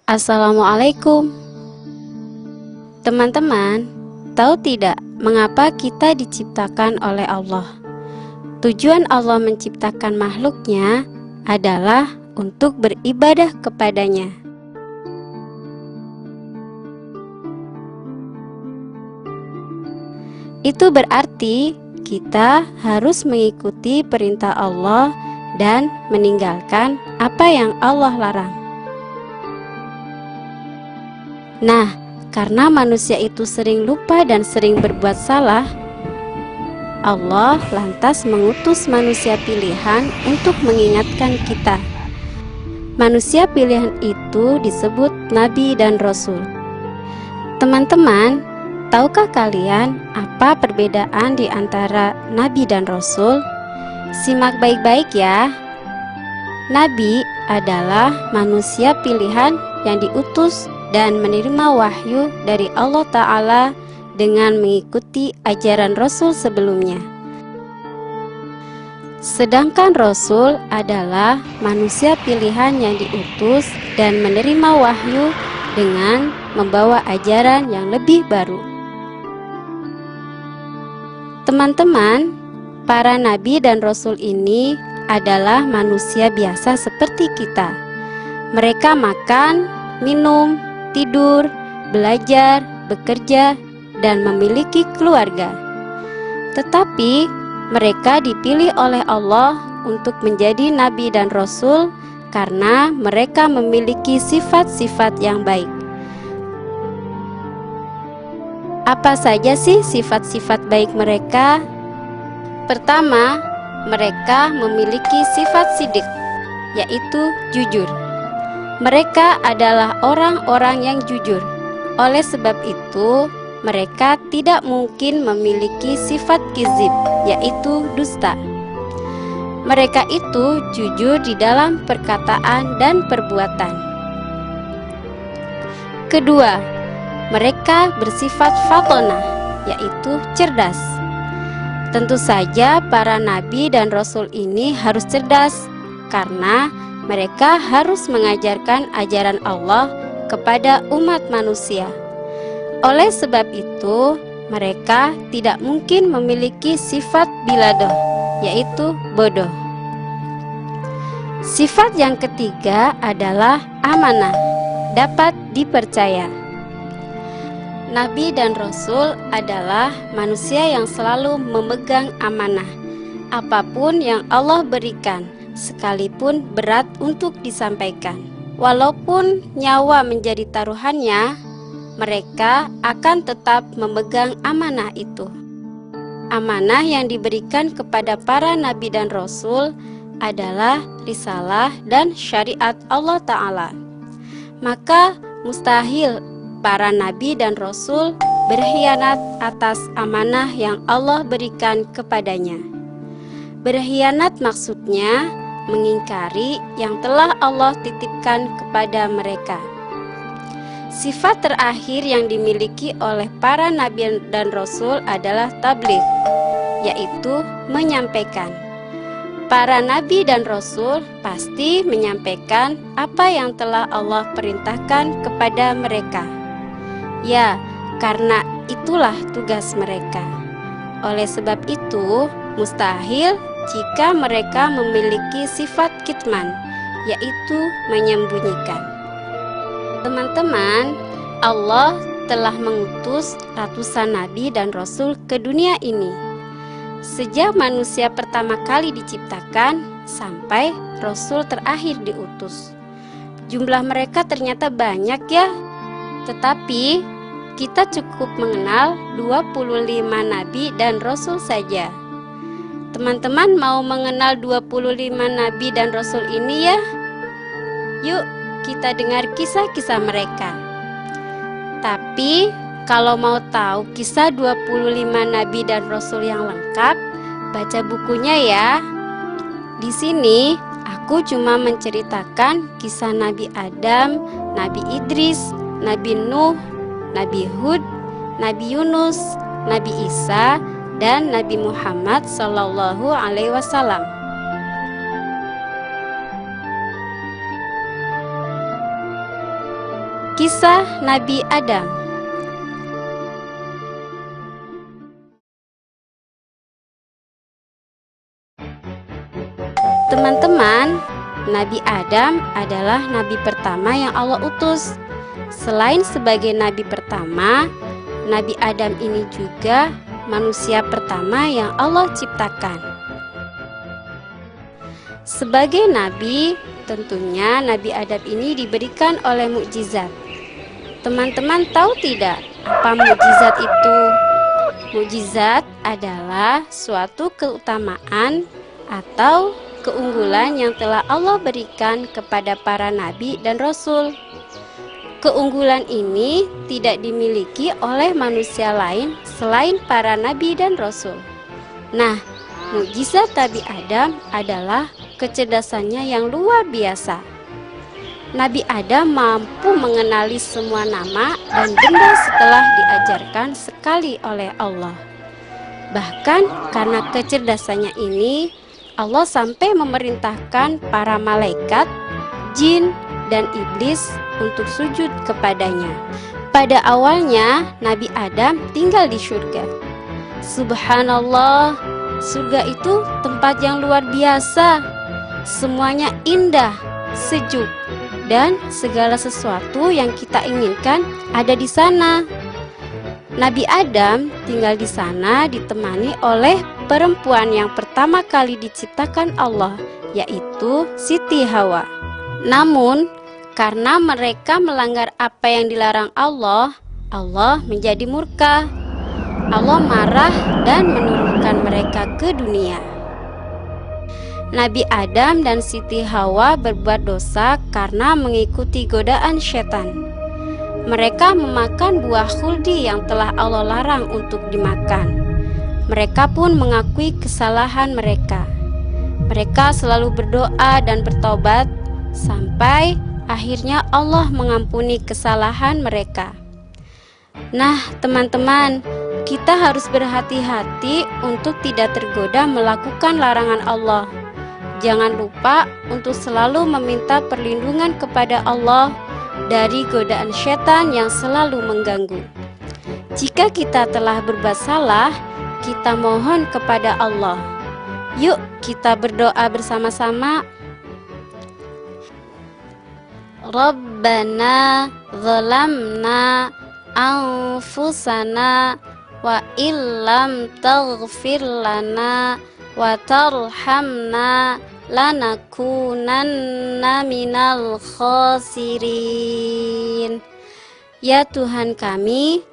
Assalamualaikum. Teman-teman, tahu tidak mengapa kita diciptakan oleh Allah? Tujuan Allah menciptakan makhluknya adalah untuk beribadah kepadanya. Itu berarti kita harus mengikuti perintah Allah dan meninggalkan apa yang Allah larang. Nah, karena manusia itu sering lupa dan sering berbuat salah, Allah lantas mengutus manusia pilihan untuk mengingatkan kita. Manusia pilihan itu disebut Nabi dan Rasul. Teman-teman, tahukah kalian apa perbedaan di antara Nabi dan Rasul? Simak baik-baik ya. Nabi adalah manusia pilihan yang diutus dan menerima wahyu dari Allah Ta'ala dengan mengikuti ajaran Rasul sebelumnya. Sedangkan Rasul adalah manusia pilihan yang diutus dan menerima wahyu dengan membawa ajaran yang lebih baru. Teman-teman, para nabi dan rasul ini adalah manusia biasa seperti kita. Mereka makan, minum, tidur, belajar, bekerja, dan memiliki keluarga. Tetapi mereka dipilih oleh Allah untuk menjadi nabi dan rasul karena mereka memiliki sifat-sifat yang baik. Apa saja sih sifat-sifat baik mereka? Pertama, mereka memiliki sifat sidik, yaitu jujur. Mereka adalah orang-orang yang jujur. Oleh sebab itu, mereka tidak mungkin memiliki sifat kizib, yaitu dusta. Mereka itu jujur di dalam perkataan dan perbuatan. Kedua, mereka bersifat fatonah, yaitu cerdas. Tentu saja para nabi dan rasul ini harus cerdas, karena mereka harus mengajarkan ajaran Allah kepada umat manusia. Oleh sebab itu, mereka tidak mungkin memiliki sifat biladoh, yaitu bodoh. Sifat yang ketiga adalah amanah, dapat dipercaya. Nabi dan Rasul adalah manusia yang selalu memegang amanah. Apapun yang Allah berikan, sekalipun berat untuk disampaikan. Walaupun nyawa menjadi taruhannya, mereka akan tetap memegang amanah itu. Amanah yang diberikan kepada para nabi dan rasul adalah risalah dan syariat Allah Ta'ala. Maka mustahil para nabi dan rasul berkhianat atas amanah yang Allah berikan kepadanya. Berkhianat maksudnya mengingkari yang telah Allah titipkan kepada mereka. Sifat terakhir yang dimiliki oleh para nabi dan rasul adalah tabligh, yaitu menyampaikan. Para nabi dan rasul pasti menyampaikan apa yang telah Allah perintahkan kepada mereka. Ya, karena itulah tugas mereka. Oleh sebab itu, mustahil jika mereka memiliki sifat kitman, yaitu menyembunyikan. Teman-teman, Allah telah mengutus ratusan nabi dan rasul ke dunia ini. Sejak manusia pertama kali diciptakan sampai rasul terakhir diutus. Jumlah mereka ternyata banyak ya. Tetapi kita cukup mengenal 25 nabi dan rasul saja. Teman-teman mau mengenal 25 nabi dan rasul ini ya? Yuk kita dengar kisah-kisah mereka. Tapi kalau mau tahu kisah 25 nabi dan rasul yang lengkap, baca bukunya ya. Di sini aku cuma menceritakan kisah Nabi Adam, Nabi Idris, Nabi Nuh, Nabi Hud, Nabi Yunus, Nabi Isa, dan Nabi Muhammad Sallallahu Alaihi Wasallam. Kisah Nabi Adam. Teman-teman, Nabi Adam adalah nabi pertama yang Allah utus. Selain sebagai nabi pertama, Nabi Adam ini juga manusia pertama yang Allah ciptakan. Sebagai nabi, tentunya Nabi Adam ini diberikan oleh mukjizat. Teman-teman tahu tidak apa mukjizat itu? Mukjizat adalah suatu keutamaan atau keunggulan yang telah Allah berikan kepada para nabi dan rasul. Keunggulan ini tidak dimiliki oleh manusia lain selain para nabi dan rasul. Nah, mukjizat Nabi Adam adalah kecerdasannya yang luar biasa. Nabi Adam mampu mengenali semua nama dan benda setelah diajarkan sekali oleh Allah. Bahkan karena kecerdasannya ini, Allah sampai memerintahkan para malaikat, jin, dan iblis untuk sujud kepadanya. Pada awalnya, Nabi Adam tinggal di surga. Subhanallah, surga itu tempat yang luar biasa. Semuanya indah, sejuk, dan segala sesuatu yang kita inginkan ada di sana. Nabi Adam tinggal di sana ditemani oleh perempuan yang pertama kali diciptakan Allah, yaitu Siti Hawa. Namun, karena mereka melanggar apa yang dilarang Allah, Allah menjadi murka. Allah marah dan menurunkan mereka ke dunia. Nabi Adam dan Siti Hawa berbuat dosa karena mengikuti godaan setan. Mereka memakan buah khuldi yang telah Allah larang untuk dimakan. Mereka pun mengakui kesalahan mereka. Mereka selalu berdoa dan bertobat sampai akhirnya Allah mengampuni kesalahan mereka. Nah, teman-teman, kita harus berhati-hati untuk tidak tergoda melakukan larangan Allah. Jangan lupa untuk selalu meminta perlindungan kepada Allah dari godaan setan yang selalu mengganggu. Jika kita telah berbuat salah, kita mohon kepada Allah. Yuk kita berdoa bersama-sama. Rabbana zalamna anfusana wa illam taghfir lana wa tarhamna lanakunanna minal khasirin. Ya Tuhan kami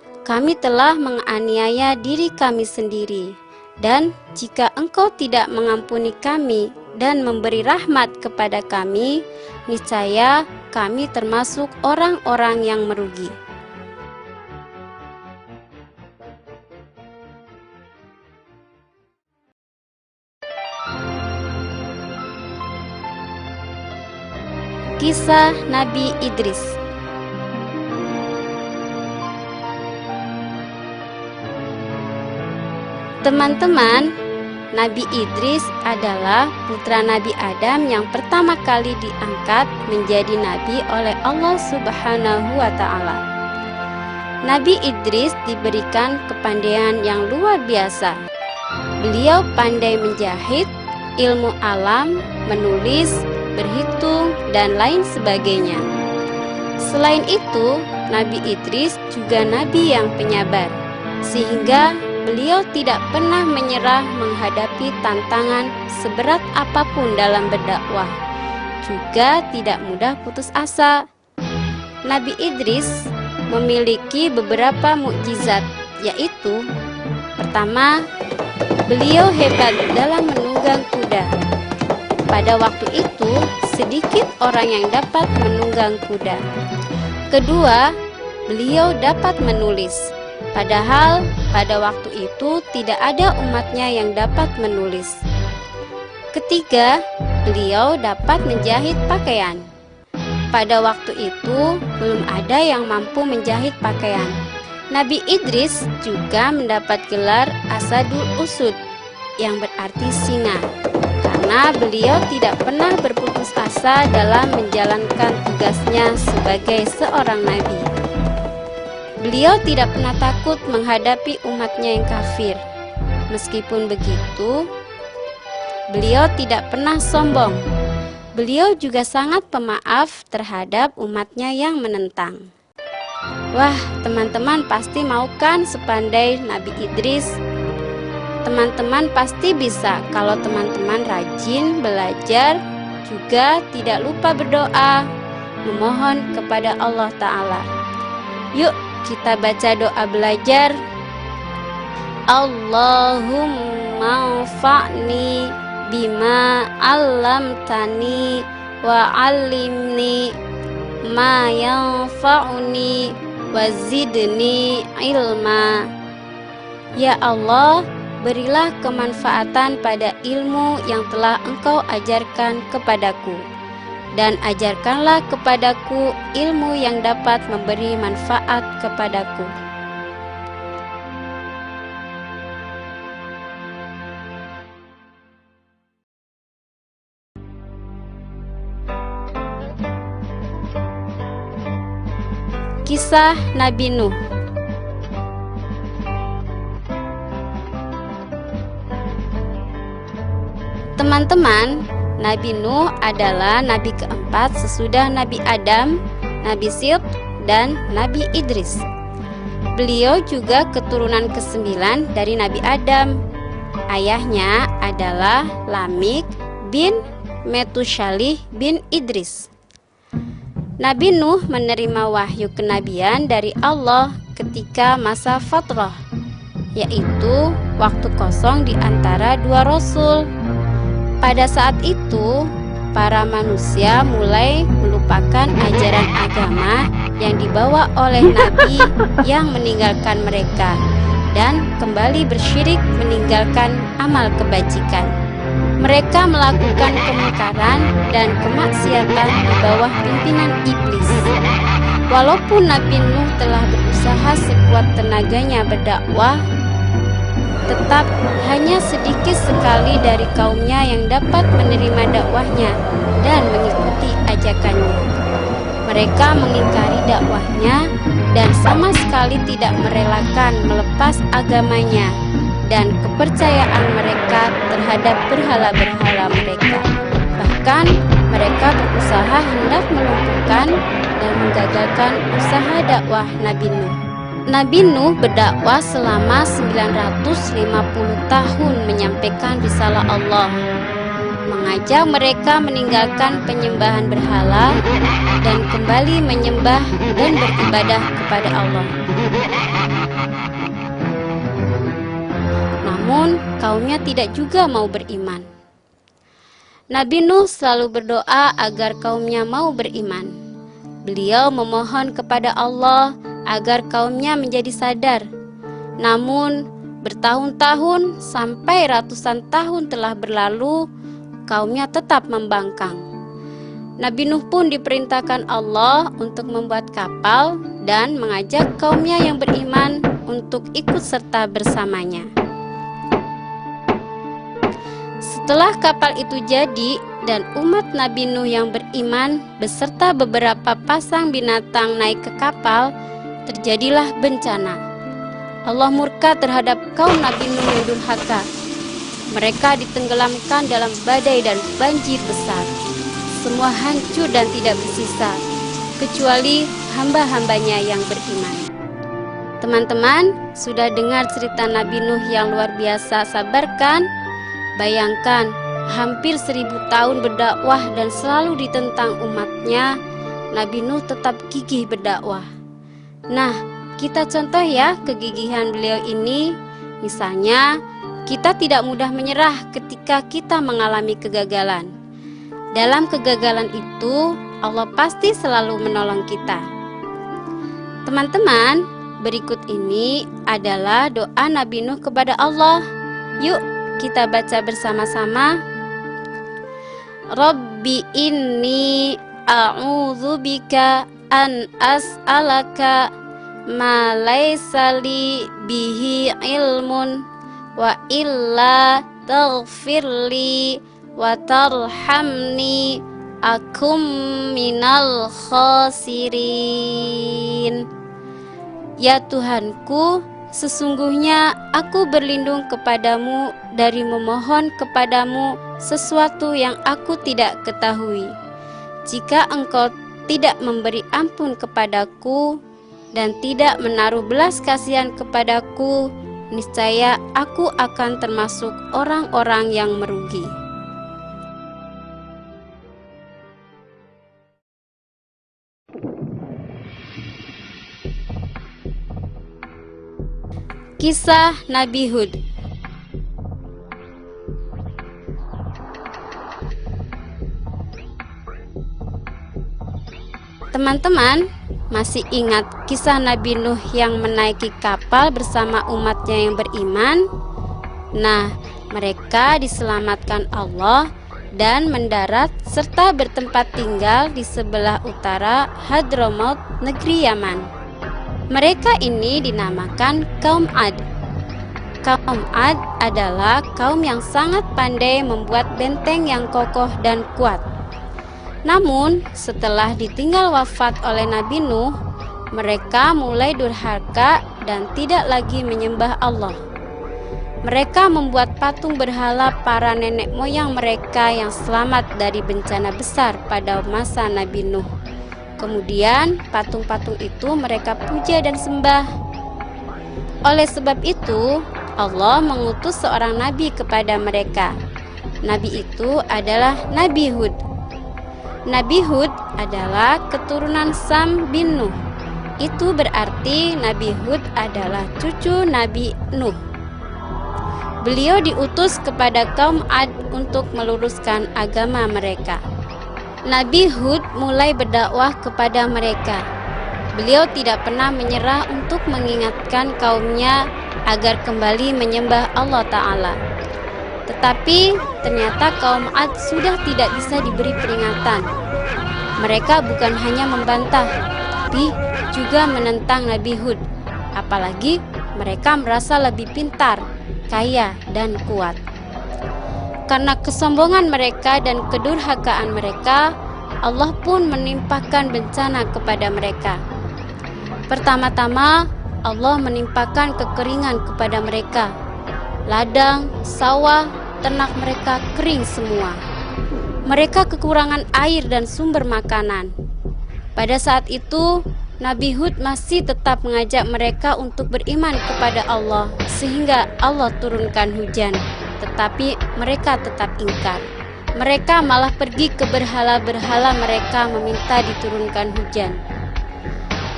telah menganiaya diri kami sendiri, dan jika Engkau tidak mengampuni kami dan memberi rahmat kepada kami, niscaya kami termasuk orang-orang yang merugi. Kisah Nabi Idris. Teman-teman, Nabi Idris adalah putra Nabi Adam yang pertama kali diangkat menjadi nabi oleh Allah Subhanahu wa Ta'ala. Nabi Idris diberikan kepandaian yang luar biasa. Beliau pandai menjahit, ilmu alam, menulis, berhitung, dan lain sebagainya. Selain itu, Nabi Idris juga nabi yang penyabar, sehingga beliau tidak pernah menyerah menghadapi tantangan seberat apapun dalam berdakwah, juga tidak mudah putus asa. Nabi Idris memiliki beberapa mukjizat, yaitu: pertama, beliau hebat dalam menunggang kuda. Pada waktu itu, sedikit orang yang dapat menunggang kuda. Kedua, beliau dapat menulis. Padahal pada waktu itu tidak ada umatnya yang dapat menulis. Ketiga, beliau dapat menjahit pakaian. Pada waktu itu belum ada yang mampu menjahit pakaian. Nabi Idris juga mendapat gelar Asadul Usud, yang berarti singa, karena karena beliau tidak pernah berputus asa dalam menjalankan tugasnya sebagai seorang nabi. Beliau tidak pernah takut menghadapi umatnya yang kafir. Meskipun begitu, beliau tidak pernah sombong. Beliau juga sangat pemaaf terhadap umatnya yang menentang. Wah, teman-teman pasti mau kan sepandai Nabi Idris? Teman-teman pasti bisa kalau teman-teman rajin belajar, juga tidak lupa berdoa, memohon kepada Allah Ta'ala. Yuk kita baca doa belajar. Allahumma anfa'ni bima 'allamtani wa 'allimni ma yanfa'uni wa zidni ilma. Ya Allah, berilah kemanfaatan pada ilmu yang telah Engkau ajarkan kepadaku, dan ajarkanlah kepadaku ilmu yang dapat memberi manfaat kepadaku. Kisah Nabi Nuh. Teman-teman, Nabi Nuh adalah nabi keempat sesudah Nabi Adam, Nabi Syed, dan Nabi Idris. Beliau juga keturunan ke-9 dari Nabi Adam. Ayahnya adalah Lamik bin Metushalih bin Idris. Nabi Nuh menerima wahyu kenabian dari Allah ketika masa fatrah, yaitu waktu kosong di antara dua rasul. Pada saat itu, para manusia mulai melupakan ajaran agama yang dibawa oleh Nabi yang meninggalkan mereka dan kembali bersyirik meninggalkan amal kebajikan. Mereka melakukan kemungkaran dan kemaksiatan di bawah pimpinan iblis. Walaupun Nabi Nuh telah berusaha sekuat tenaganya berdakwah, tetap hanya sedikit sekali dari kaumnya yang dapat menerima dakwahnya dan mengikuti ajakannya. Mereka mengingkari dakwahnya dan sama sekali tidak merelakan melepas agamanya dan kepercayaan mereka terhadap berhala-berhala mereka. Bahkan mereka berusaha hendak melumpuhkan dan menggagalkan usaha dakwah Nabi Nuh. Nabi Nuh berdakwah selama 950 tahun menyampaikan risalah Allah, mengajak mereka meninggalkan penyembahan berhala dan kembali menyembah dan beribadah kepada Allah. Namun kaumnya tidak juga mau beriman. Nabi Nuh selalu berdoa agar kaumnya mau beriman. Beliau memohon kepada Allah agar kaumnya menjadi sadar. Namun bertahun-tahun sampai ratusan tahun telah berlalu, kaumnya tetap membangkang. Nabi Nuh pun diperintahkan Allah untuk membuat kapal dan mengajak kaumnya yang beriman untuk ikut serta bersamanya. Setelah kapal itu jadi dan umat Nabi Nuh yang beriman beserta beberapa pasang binatang naik ke kapal, terjadilah bencana. Allah murka terhadap kaum Nabi Nuh yang durhaka. Mereka ditenggelamkan dalam badai dan banjir besar. Semua hancur dan tidak bersisa, kecuali hamba-hambanya yang beriman. Teman-teman, sudah dengar cerita Nabi Nuh yang luar biasa sabar kan? Bayangkan, hampir 1000 tahun berdakwah dan selalu ditentang umatnya, Nabi Nuh tetap gigih berdakwah. Nah, kita contoh ya kegigihan beliau ini. Misalnya, kita tidak mudah menyerah ketika kita mengalami kegagalan. Dalam kegagalan itu, Allah pasti selalu menolong kita. Teman-teman, berikut ini adalah doa Nabi Nuh kepada Allah. Yuk, kita baca bersama-sama. Rabbi inni a'udzubika an as'alaka ma laysa li bihi ilmun wa illa taghfirli wa tarhamni akum minal khasirin. Ya Tuhanku, sesungguhnya aku berlindung kepadamu dari memohon kepadamu sesuatu yang aku tidak ketahui. Jika engkau tidak memberi ampun kepadaku dan tidak menaruh belas kasihan kepadaku, niscaya aku akan termasuk orang-orang yang merugi. Kisah Nabi Hud. Teman-teman, masih ingat kisah Nabi Nuh yang menaiki kapal bersama umatnya yang beriman? Nah, mereka diselamatkan Allah dan mendarat serta bertempat tinggal di sebelah utara Hadramaut, negeri Yaman. Mereka ini dinamakan kaum Ad. Kaum Ad adalah kaum yang sangat pandai membuat benteng yang kokoh dan kuat. Namun, setelah ditinggal wafat oleh Nabi Nuh, mereka mulai durhaka dan tidak lagi menyembah Allah. Mereka membuat patung berhala para nenek moyang mereka yang selamat dari bencana besar pada masa Nabi Nuh. Kemudian patung-patung itu mereka puja dan sembah. Oleh sebab itu, Allah mengutus seorang nabi kepada mereka. Nabi itu adalah Nabi Hud. Nabi Hud adalah keturunan Sam bin Nuh. Itu berarti Nabi Hud adalah cucu Nabi Nuh. Beliau diutus kepada kaum Ad untuk meluruskan agama mereka. Nabi Hud mulai berdakwah kepada mereka. Beliau tidak pernah menyerah untuk mengingatkan kaumnya agar kembali menyembah Allah Ta'ala. Tetapi ternyata kaum Ad sudah tidak bisa diberi peringatan. Mereka bukan hanya membantah, tapi juga menentang Nabi Hud. Apalagi mereka merasa lebih pintar, kaya, dan kuat. Karena kesombongan mereka dan kedurhakaan mereka, Allah pun menimpakan bencana kepada mereka. Pertama-tama, Allah menimpakan kekeringan kepada mereka. Ladang, sawah, ternak mereka kering semua. Mereka kekurangan air dan sumber makanan. Pada saat itu, Nabi Hud masih tetap mengajak mereka untuk beriman kepada Allah, sehingga Allah turunkan hujan. Tetapi mereka tetap ingkar. Mereka malah pergi ke berhala-berhala mereka meminta diturunkan hujan.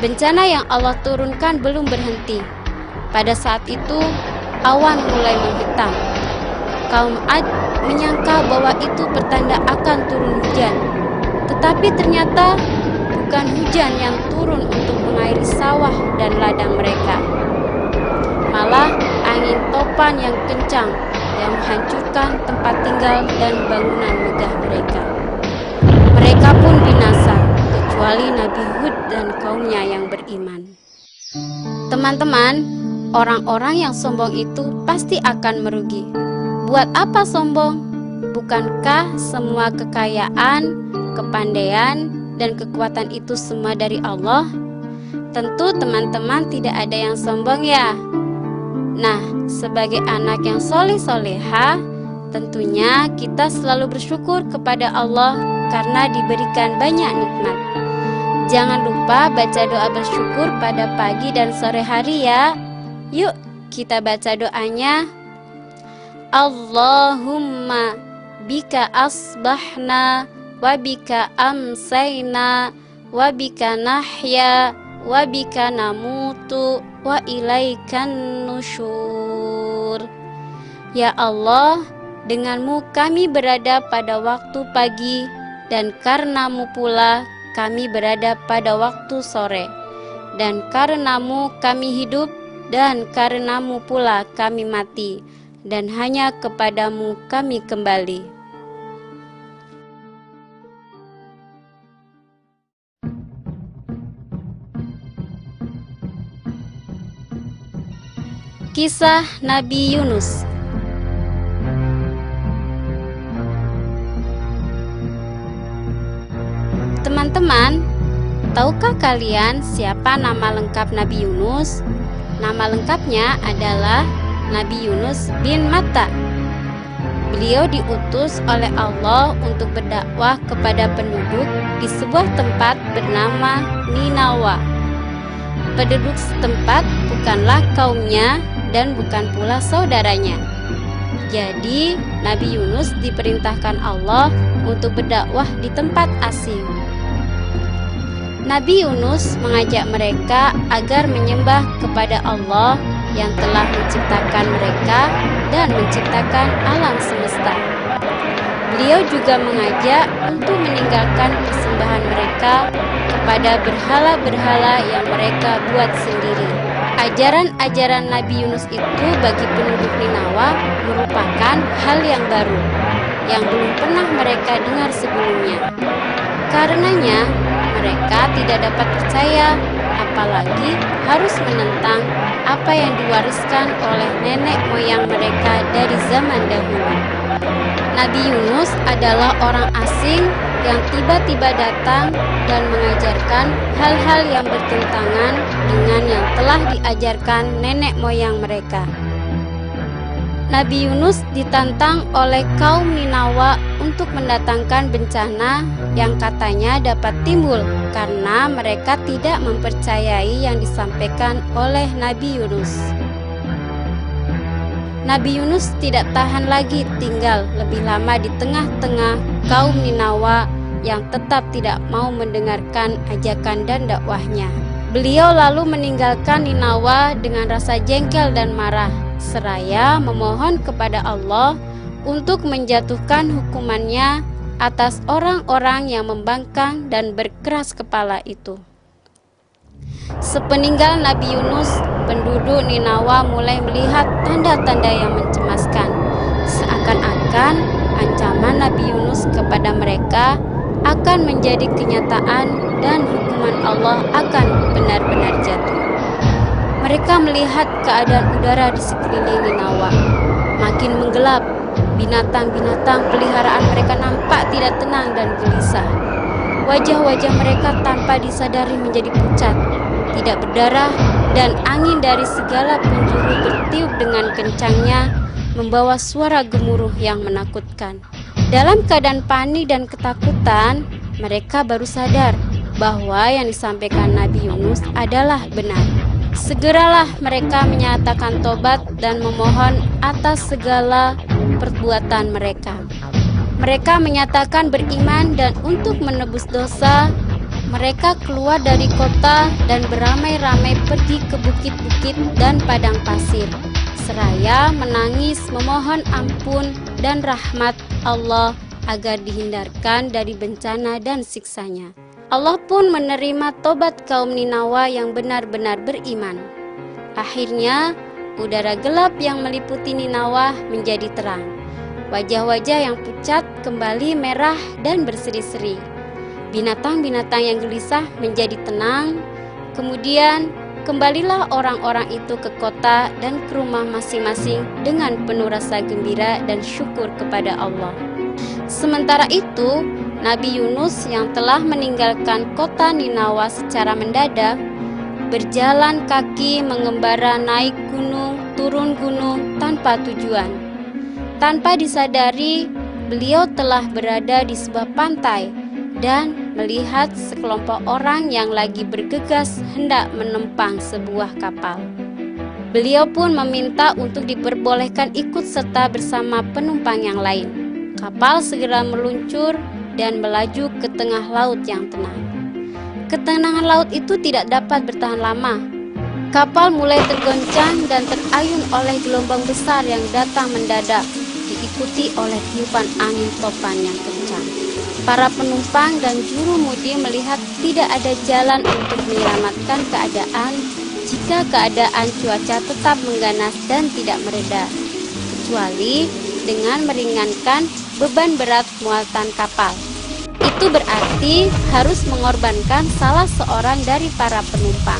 Bencana yang Allah turunkan belum berhenti. Pada saat itu, awan mulai menghitam. Kaum Ad menyangka bahwa itu pertanda akan turun hujan. Tetapi ternyata bukan hujan yang turun untuk mengairi sawah dan ladang mereka. Malah angin topan yang kencang yang menghancurkan tempat tinggal dan bangunan megah mereka. Mereka pun binasa, kecuali Nabi Hud dan kaumnya yang beriman. Teman-teman, orang-orang yang sombong itu pasti akan merugi. Buat apa sombong? Bukankah semua kekayaan, kepandaian, dan kekuatan itu semua dari Allah? Tentu teman-teman tidak ada yang sombong ya. Nah, sebagai anak yang soleh-soleha, tentunya kita selalu bersyukur kepada Allah karena diberikan banyak nikmat. Jangan lupa baca doa bersyukur pada pagi dan sore hari ya. Yuk, kita baca doanya. Allahumma bika asbahna wa bika amsayna wa bika nahya wa bika namutu wa ilaikan nusyur. Ya Allah, denganmu kami berada pada waktu pagi, dan karenamu pula kami berada pada waktu sore, dan karenamu kami hidup, dan karenamu pula kami mati, dan hanya kepadamu kami kembali. Kisah Nabi Yunus. Teman-teman, tahukah kalian siapa nama lengkap Nabi Yunus? Nama lengkapnya adalah Nabi Yunus bin Matta. Beliau diutus oleh Allah untuk berdakwah kepada penduduk di sebuah tempat bernama Ninawa. Penduduk setempat bukanlah kaumnya dan bukan pula saudaranya. Jadi, Nabi Yunus diperintahkan Allah untuk berdakwah di tempat asing. Nabi Yunus mengajak mereka agar menyembah kepada Allah yang telah menciptakan mereka dan menciptakan alam semesta. Beliau juga mengajak untuk meninggalkan persembahan mereka kepada berhala-berhala yang mereka buat sendiri. Ajaran-ajaran Nabi Yunus itu bagi penduduk Ninawa merupakan hal yang baru, yang belum pernah mereka dengar sebelumnya. Karenanya, mereka tidak dapat percaya, apalagi harus menentang apa yang diwariskan oleh nenek moyang mereka dari zaman dahulu. Nabi Yunus adalah orang asing yang tiba-tiba datang dan mengajarkan hal-hal yang bertentangan dengan yang telah diajarkan nenek moyang mereka. Nabi Yunus ditantang oleh kaum Ninawa untuk mendatangkan bencana yang katanya dapat timbul karena mereka tidak mempercayai yang disampaikan oleh Nabi Yunus. Nabi Yunus tidak tahan lagi tinggal lebih lama di tengah-tengah kaum Ninawa yang tetap tidak mau mendengarkan ajakan dan dakwahnya. Beliau lalu meninggalkan Ninawa dengan rasa jengkel dan marah, seraya memohon kepada Allah untuk menjatuhkan hukumannya atas orang-orang yang membangkang dan berkeras kepala itu. Sepeninggal Nabi Yunus, penduduk Ninawa mulai melihat tanda-tanda yang mencemaskan. Seakan-akan ancaman Nabi Yunus kepada mereka akan menjadi kenyataan dan hukuman Allah akan benar-benar jatuh. Mereka melihat keadaan udara di sekeliling Ninawa makin menggelap. Binatang-binatang peliharaan mereka nampak tidak tenang dan gelisah. Wajah-wajah mereka tanpa disadari menjadi pucat, tidak berdarah, dan angin dari segala penjuru bertiup dengan kencangnya, membawa suara gemuruh yang menakutkan. Dalam keadaan panik dan ketakutan, mereka baru sadar bahwa yang disampaikan Nabi Yunus adalah benar. Segeralah mereka menyatakan tobat dan memohon atas segala perbuatan mereka. Mereka menyatakan beriman dan untuk menebus dosa, mereka keluar dari kota dan beramai-ramai pergi ke bukit-bukit dan padang pasir, seraya menangis memohon ampun dan rahmat Allah agar dihindarkan dari bencana dan siksanya. Allah pun menerima tobat kaum Ninawa yang benar-benar beriman. Akhirnya, udara gelap yang meliputi Ninawa menjadi terang. Wajah-wajah yang pucat kembali merah dan berseri-seri. Binatang-binatang yang gelisah menjadi tenang. Kemudian, kembalilah orang-orang itu ke kota dan ke rumah masing-masing dengan penuh rasa gembira dan syukur kepada Allah. Sementara itu, Nabi Yunus yang telah meninggalkan kota Ninawa secara mendadak, berjalan kaki mengembara naik gunung, turun gunung tanpa tujuan. Tanpa disadari, beliau telah berada di sebuah pantai dan melihat sekelompok orang yang lagi bergegas hendak menempang sebuah kapal. Beliau pun meminta untuk diperbolehkan ikut serta bersama penumpang yang lain. Kapal segera meluncur dan melaju ke tengah laut yang tenang. Ketenangan laut itu tidak dapat bertahan lama. Kapal mulai tergoncang dan terayun oleh gelombang besar yang datang mendadak, diikuti oleh tiupan angin topan yang kencang. Para penumpang dan juru mudi melihat tidak ada jalan untuk menyelamatkan keadaan jika keadaan cuaca tetap mengganas dan tidak mereda, kecuali dengan meringankan beban berat muatan kapal. Itu berarti harus mengorbankan salah seorang dari para penumpang.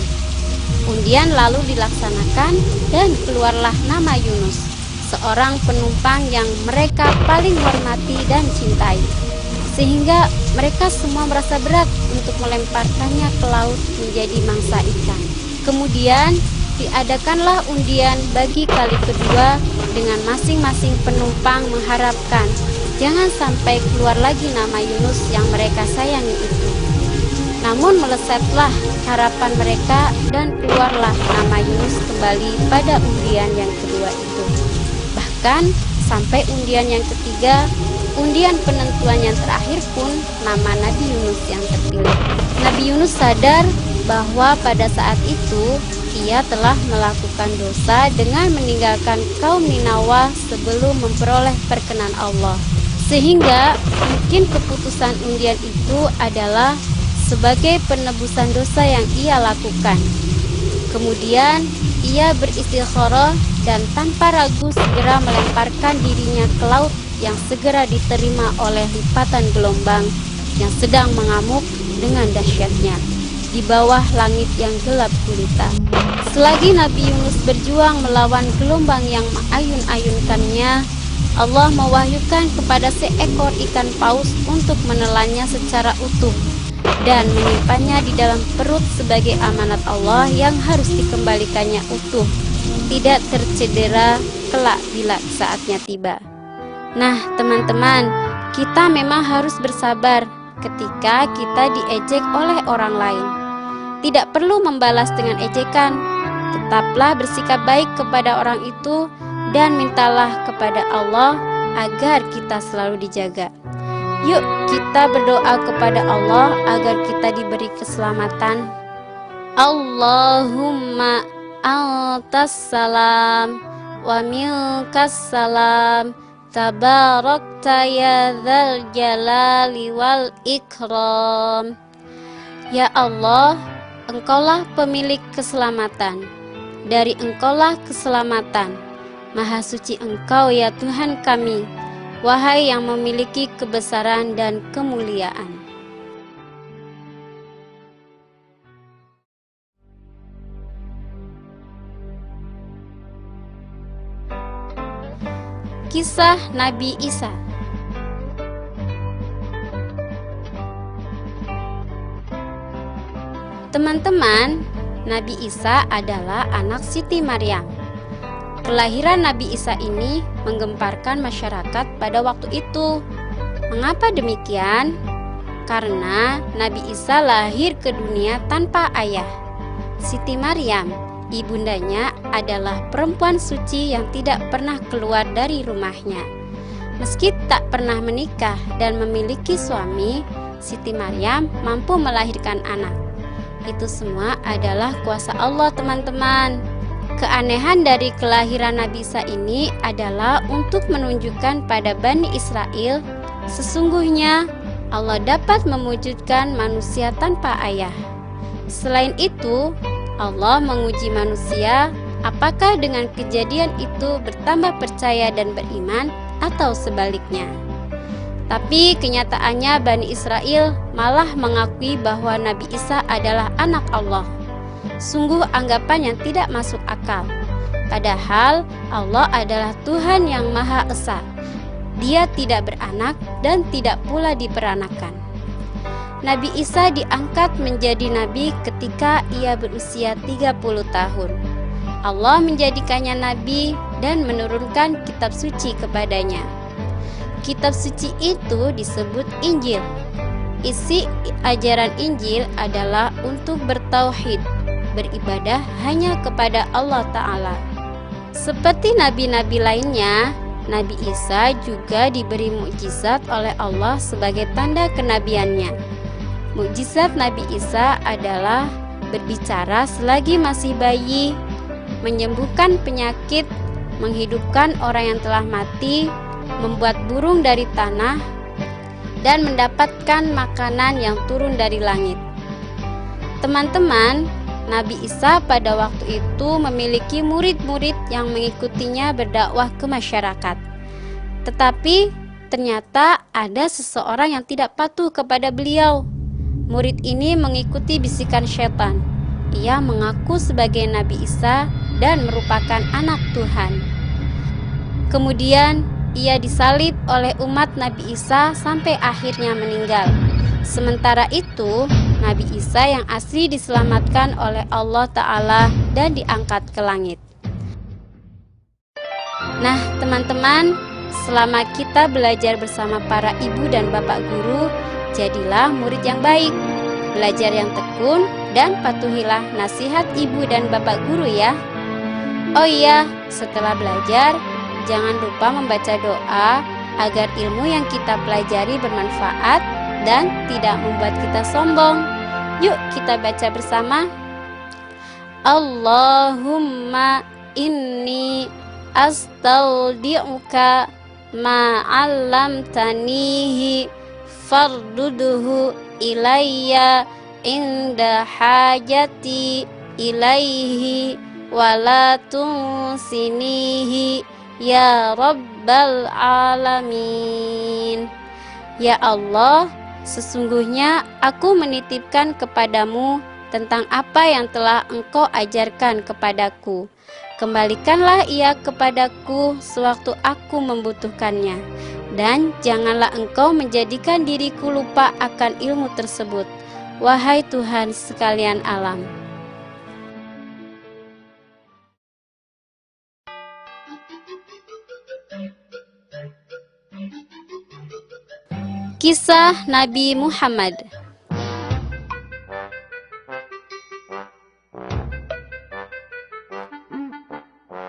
Undian lalu dilaksanakan dan keluarlah nama Yunus, seorang penumpang yang mereka paling hormati dan cintai. sehingga mereka semua merasa berat untuk melemparkannya ke laut menjadi mangsa ikan. Kemudian diadakanlah undian bagi kali kedua dengan masing-masing penumpang mengharapkan jangan sampai keluar lagi nama Yunus yang mereka sayangi itu. Namun melesetlah harapan mereka dan keluarlah nama Yunus kembali pada undian yang kedua itu. Bahkan sampai undian yang ketiga, undian penentuan yang terakhir pun nama Nabi Yunus yang terpilih. Nabi Yunus sadar bahwa pada saat itu ia telah melakukan dosa dengan meninggalkan kaum Ninawa sebelum memperoleh perkenan Allah. Sehingga mungkin keputusan undian itu adalah sebagai penebusan dosa yang ia lakukan. Kemudian ia beristikharah dan tanpa ragu segera melemparkan dirinya ke laut yang segera diterima oleh lipatan gelombang yang sedang mengamuk dengan dahsyatnya di bawah langit yang gelap gulita. Selagi Nabi Yunus berjuang melawan gelombang yang mengayun-ayunkannya, Allah mewahyukan kepada seekor ikan paus untuk menelannya secara utuh dan menyimpannya di dalam perut sebagai amanat Allah yang harus dikembalikannya utuh, tidak tercedera kelak bila saatnya tiba. Nah teman-teman, kita memang harus bersabar ketika kita diejek oleh orang lain. Tidak perlu membalas dengan ejekan, tetaplah bersikap baik kepada orang itu dan mintalah kepada Allah agar kita selalu dijaga. Yuk kita berdoa kepada Allah agar kita diberi keselamatan. Allahumma antas salam wa minkas salam tabarakta ya dzal jalali wal ikram. Ya Allah, Engkaulah pemilik keselamatan, dari Engkaulah keselamatan. Maha suci Engkau ya Tuhan kami, wahai yang memiliki kebesaran dan kemuliaan. Kisah Nabi Isa. Teman-teman, Nabi Isa adalah anak Siti Maryam. Kelahiran Nabi Isa ini menggemparkan masyarakat pada waktu itu. Mengapa demikian? Karena Nabi Isa lahir ke dunia tanpa ayah. Siti Maryam, ibundanya, adalah perempuan suci yang tidak pernah keluar dari rumahnya. Meski tak pernah menikah dan memiliki suami, Siti Maryam mampu melahirkan anak. Itu semua adalah kuasa Allah, teman-teman. Keanehan dari kelahiran Nabi Isa ini adalah untuk menunjukkan pada Bani Israel sesungguhnya Allah dapat mewujudkan manusia tanpa ayah. Selain itu, Allah menguji manusia apakah dengan kejadian itu bertambah percaya dan beriman atau sebaliknya. Tapi kenyataannya Bani Israel malah mengakui bahwa Nabi Isa adalah anak Allah. Sungguh anggapan yang tidak masuk akal. Padahal Allah adalah Tuhan yang Maha Esa. Dia tidak beranak dan tidak pula diperanakan. Nabi Isa diangkat menjadi nabi ketika ia berusia 30 tahun. Allah menjadikannya nabi dan menurunkan kitab suci kepadanya. Kitab suci itu disebut Injil. Isi ajaran Injil adalah untuk bertauhid, beribadah hanya kepada Allah Ta'ala. Seperti nabi-nabi lainnya, Nabi Isa juga diberi mukjizat oleh Allah sebagai tanda kenabiannya. Mukjizat Nabi Isa adalah berbicara selagi masih bayi, menyembuhkan penyakit, menghidupkan orang yang telah mati, membuat burung dari tanah, dan mendapatkan makanan yang turun dari langit. Teman-teman, Nabi Isa pada waktu itu memiliki murid-murid yang mengikutinya berdakwah ke masyarakat. Tetapi ternyata ada seseorang yang tidak patuh kepada beliau. Murid ini mengikuti bisikan syaitan. Ia mengaku sebagai Nabi Isa dan merupakan anak Tuhan. Kemudian ia disalib oleh umat Nabi Isa sampai akhirnya meninggal. Sementara itu, Nabi Isa yang asli diselamatkan oleh Allah Ta'ala dan diangkat ke langit. Nah, teman-teman, selama kita belajar bersama para ibu dan bapak guru, jadilah murid yang baik, belajar yang tekun, dan patuhilah nasihat ibu dan bapak guru ya. Oh iya, setelah belajar, jangan lupa membaca doa agar ilmu yang kita pelajari bermanfaat dan tidak membuat kita sombong. Yuk kita baca bersama. Allahumma inni astaudi'uka ma'allamtanihi farduduhu ilayya inda hajati ilaihi wala tunsinihi ya rabbal alamin. Ya Allah, sesungguhnya aku menitipkan kepadamu tentang apa yang telah Engkau ajarkan kepadaku. Kembalikanlah ia kepadaku sewaktu aku membutuhkannya, dan janganlah Engkau menjadikan diriku lupa akan ilmu tersebut, wahai Tuhan sekalian alam. Kisah Nabi Muhammad.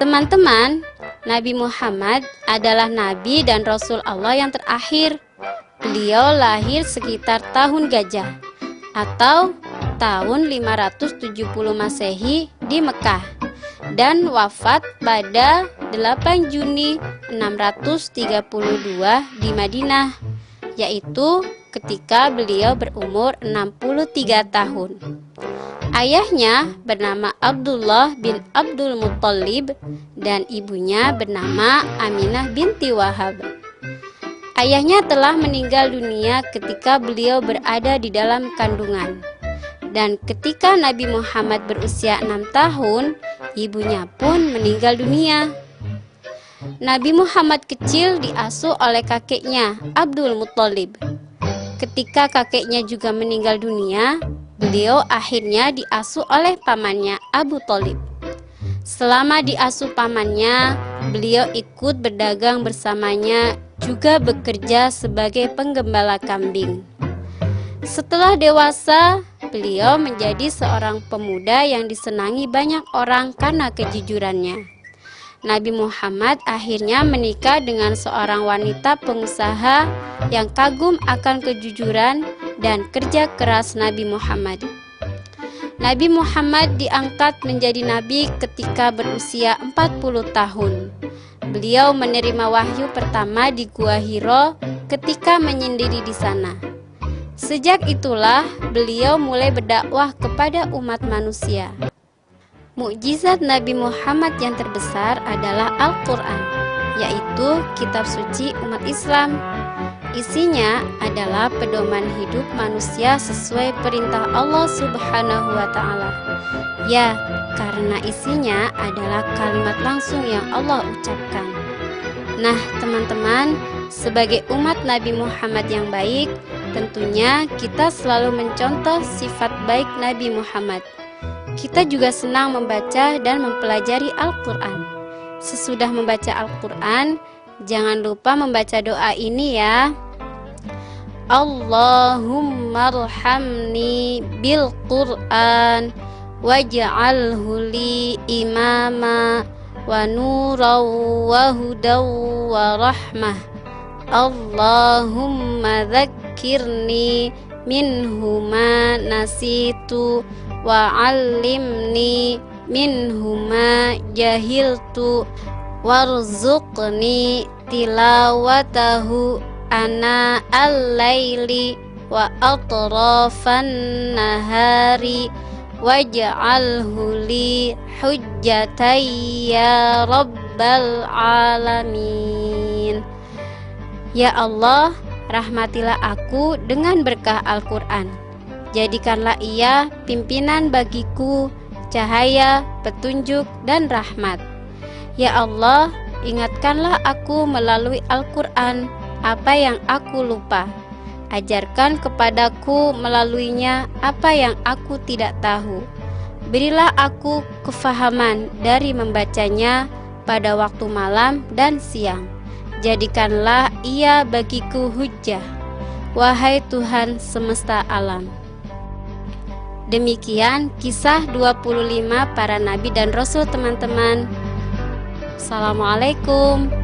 Teman-teman, Nabi Muhammad adalah Nabi dan Rasul Allah yang terakhir. Beliau lahir sekitar tahun Gajah atau tahun 570 Masehi di Mekah dan wafat pada 8 Juni 632 di Madinah, yaitu ketika beliau berumur 63 tahun. Ayahnya bernama Abdullah bin Abdul Muttalib dan ibunya bernama Aminah binti Wahab. Ayahnya telah meninggal dunia ketika beliau berada di dalam kandungan. Dan ketika Nabi Muhammad berusia 6 tahun, ibunya pun meninggal dunia. Nabi Muhammad kecil diasuh oleh kakeknya, Abdul Muttalib. Ketika kakeknya juga meninggal dunia, beliau akhirnya diasuh oleh pamannya, Abu Thalib. Selama diasuh pamannya, beliau ikut berdagang bersamanya, juga bekerja sebagai penggembala kambing. Setelah dewasa, beliau menjadi seorang pemuda yang disenangi banyak orang karena kejujurannya. Nabi Muhammad akhirnya menikah dengan seorang wanita pengusaha yang kagum akan kejujuran dan kerja keras Nabi Muhammad. Nabi Muhammad diangkat menjadi nabi ketika berusia 40 tahun. Beliau menerima wahyu pertama di Gua Hiro ketika menyendiri di sana. Sejak itulah beliau mulai berdakwah kepada umat manusia. Mukjizat Nabi Muhammad yang terbesar adalah Al-Quran, yaitu kitab suci umat Islam. Isinya adalah pedoman hidup manusia sesuai perintah Allah Subhanahu wa Ta'ala. Ya, karena isinya adalah kalimat langsung yang Allah ucapkan. Nah, teman-teman, sebagai umat Nabi Muhammad yang baik, tentunya kita selalu mencontoh sifat baik Nabi Muhammad. Kita juga senang membaca dan mempelajari Al-Quran. Sesudah membaca Al-Quran, jangan lupa membaca doa ini ya. Allahumma arhamni bil Qur'an waj'alhu li imama wa nuran wa hudaw wa rahmah. Allahumma dzakkirni minhu ma nasitu wa'allimni minhu ma jahiltu warzuqni tilawatahu ana al-laili wa atrafan nahari waj'alhu li hujjatan ya rabbal alamin. Ya Allah, rahmatilah aku dengan berkah Al-Quran. Jadikanlah ia pimpinan bagiku, cahaya, petunjuk, dan rahmat. Ya Allah, Ingatkanlah aku melalui Al-Quran apa yang aku lupa. Ajarkan kepadaku melaluinya apa yang aku tidak tahu. Berilah aku kefahaman dari membacanya pada waktu malam dan siang. Jadikanlah ia bagiku hujjah, wahai Tuhan semesta alam. Demikian kisah 25 para nabi dan rasul, teman-teman. Assalamualaikum.